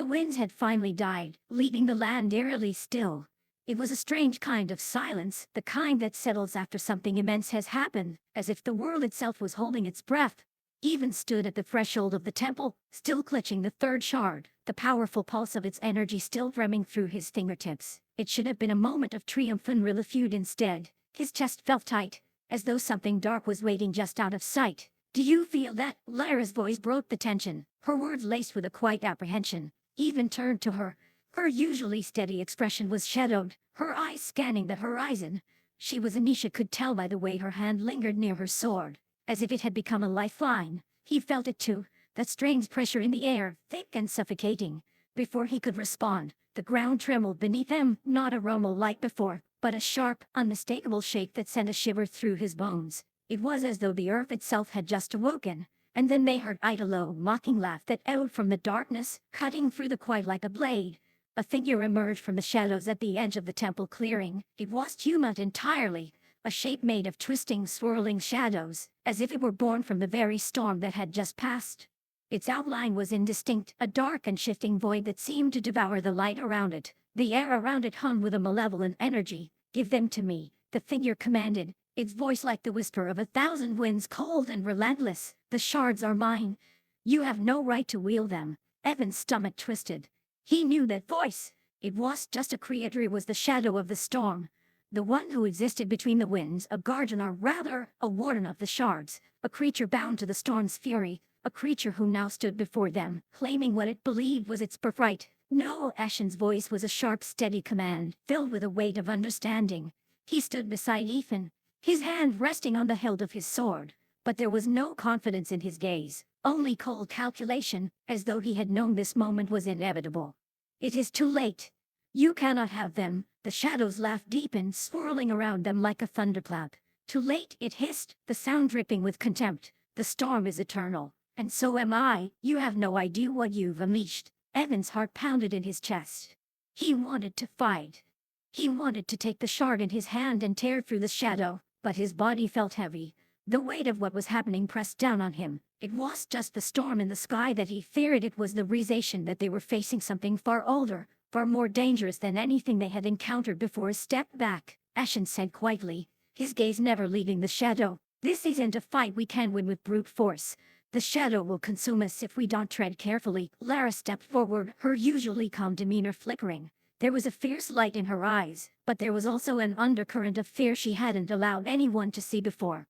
winds had finally died, leaving the land eerily still. It was a strange kind of silence, the kind that settles after something immense has happened, as if the world itself was holding its breath. Even stood at the threshold of the temple, still clutching the third shard, the powerful pulse of its energy still drumming through his fingertips. It should have been a moment of triumph and refuge instead. His chest felt tight, as though something dark was waiting just out of sight. "Do you feel that?" Lyra's voice broke the tension, her words laced with a quiet apprehension. Even turned to her. Her usually steady expression was shadowed, her eyes scanning the horizon. She was Anisha could tell by the way her hand lingered near her sword, as if it had become a lifeline. He felt it too, that strange pressure in the air, thick and suffocating. Before he could respond, the ground trembled beneath him, not a rumble like before, but a sharp, unmistakable shake that sent a shiver through his bones. It was as though the earth itself had just awoken. And then they heard a low, mocking laugh that echoed from the darkness, cutting through the quiet like a blade. A figure emerged from the shadows at the edge of the temple clearing. It was human entirely, a shape made of twisting, swirling shadows, as if it were born from the very storm that had just passed. Its outline was indistinct, a dark and shifting void that seemed to devour the light around it. The air around it hung with a malevolent energy. "Give them to me," the figure commanded, its voice like the whisper of 1,000 winds, cold and relentless. "The shards are mine. You have no right to wield them." Evan's stomach twisted. He knew that voice. It was just a creator, it was the shadow of the storm. The one who existed between the winds, a guardian or rather, a warden of the shards. A creature bound to the storm's fury. A creature who now stood before them, claiming what it believed was its birthright. "No!" Ashen's voice was a sharp, steady command, filled with a weight of understanding. He stood beside Ethan, his hand resting on the hilt of his sword. But there was no confidence in his gaze, only cold calculation, as though he had known this moment was inevitable. "It is too late. You cannot have them." The shadows laughed deep and swirling around them like a thunderclap. "Too late," it hissed, the sound dripping with contempt. "The storm is eternal, and so am I. You have no idea what you've unleashed." Evan's heart pounded in his chest. He wanted to fight. He wanted to take the shard in his hand and tear through the shadow, but his body felt heavy. The weight of what was happening pressed down on him. It was just the storm in the sky that he feared. It was the realization that they were facing something far older, far more dangerous than anything they had encountered before. "Step back," Ashen said quietly, his gaze never leaving the shadow. "This isn't a fight we can win with brute force. The shadow will consume us if we don't tread carefully." Lara stepped forward, her usually calm demeanor flickering. There was a fierce light in her eyes, but there was also an undercurrent of fear she hadn't allowed anyone to see before.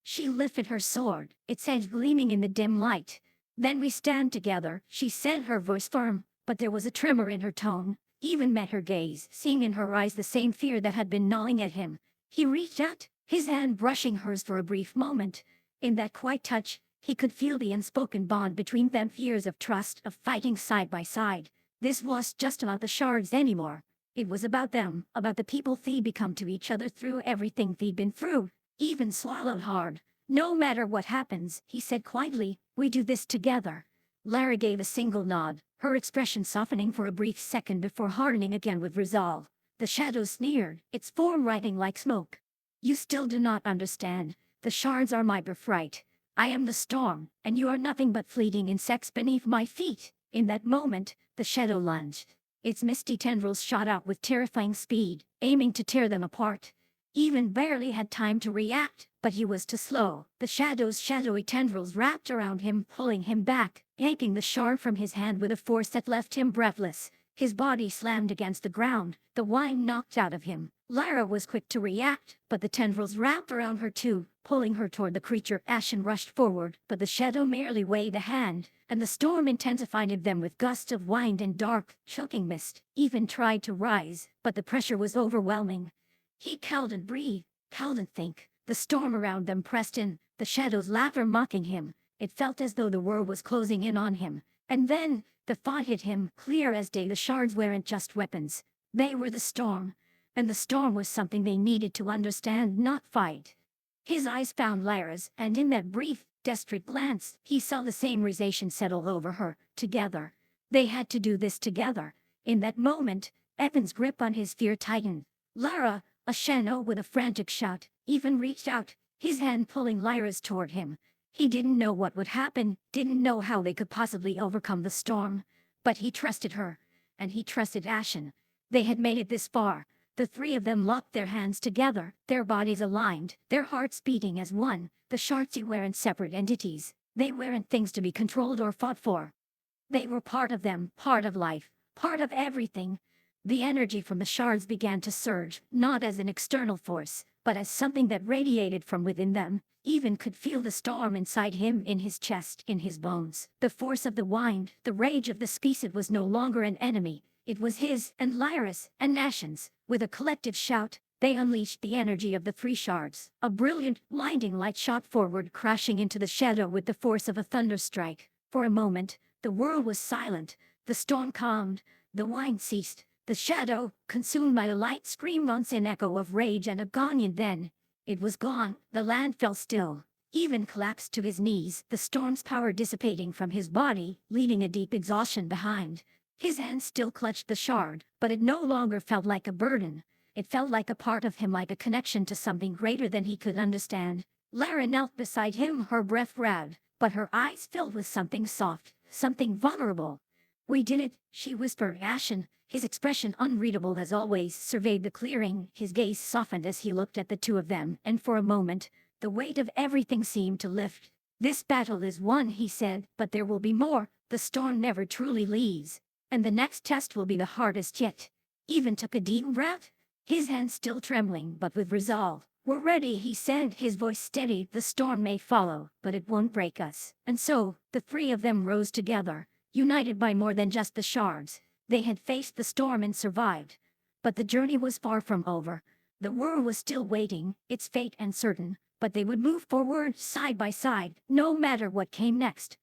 She lifted her sword, its edge gleaming in the dim light. "Then we stand together," she said, her voice firm, but there was a tremor in her tone. Even met her gaze, seeing in her eyes the same fear that had been gnawing at him. He reached out, his hand brushing hers for a brief moment. In that quiet touch, he could feel the unspoken bond between them, years of trust, of fighting side by side. This was just about the shards anymore. It was about them, about the people they'd become to each other through everything they'd been through. Even swallowed hard. "No matter what happens," he said quietly, "we do this together." Lara gave a single nod, her expression softening for a brief second before hardening again with resolve. The shadow sneered, its form rising like smoke. "You still do not understand. The shards are my birthright. I am the storm, and you are nothing but fleeting insects beneath my feet." In that moment, the shadow lunged. Its misty tendrils shot out with terrifying speed, aiming to tear them apart. Even barely had time to react, but he was too slow. The shadow's shadowy tendrils wrapped around him, pulling him back, yanking the shard from his hand with a force that left him breathless. His body slammed against the ground, the wine knocked out of him. Lyra was quick to react, but the tendrils wrapped around her too, pulling her toward the creature. Ashen rushed forward, but the shadow merely waved a hand, and the storm intensified in them with gusts of wind and dark, choking mist. Even tried to rise, but the pressure was overwhelming. He couldn't breathe, couldn't think. The storm around them pressed in, the shadows laughter mocking him. It felt as though the world was closing in on him. And then, the thought hit him, clear as day. The shards weren't just weapons. They were the storm. And the storm was something they needed to understand, not fight. His eyes found Lyra's, and in that brief, desperate glance, he saw the same realization settle over her. Together. They had to do this together. In that moment, Evan's grip on his fear tightened. "Lara!" Ashen, with a frantic shout, even reached out, his hand pulling Lyra's toward him. He didn't know what would happen, didn't know how they could possibly overcome the storm. But he trusted her, and he trusted Ashen. They had made it this far. The three of them locked their hands together, their bodies aligned, their hearts beating as one. The shards weren't separate entities. They weren't things to be controlled or fought for. They were part of them, part of life, part of everything. The energy from the shards began to surge, not as an external force, but as something that radiated from within them. Even could feel the storm inside him, in his chest, in his bones. The force of the wind, the rage of the species was no longer an enemy. It was his, and Lyra's, and Ashen's. With a collective shout, they unleashed the energy of the three shards. A brilliant, blinding light shot forward, crashing into the shadow with the force of a thunderstrike. For a moment, the world was silent. The storm calmed. The wind ceased. The shadow, consumed by the light, screamed once in echo of rage and agony. Then it was gone. The land fell still. Even collapsed to his knees, the storm's power dissipating from his body, leaving a deep exhaustion behind. His hand still clutched the shard, but it no longer felt like a burden. It felt like a part of him, like a connection to something greater than he could understand. Lara knelt beside him, her breath ragged, but her eyes filled with something soft, something vulnerable. "We did it," she whispered. Ashen, his expression unreadable as always, surveyed the clearing. His gaze softened as he looked at the two of them, and for a moment, the weight of everything seemed to lift. "This battle is won," he said, "but there will be more. The storm never truly leaves. And the next test will be the hardest yet." Even took a deep breath, his hand still trembling, but with resolve. "We're ready," he said, his voice steady. "The storm may follow, but it won't break us." And so, the three of them rose together, united by more than just the shards. They had faced the storm and survived. But the journey was far from over. The world was still waiting, its fate uncertain, but they would move forward, side by side, no matter what came next.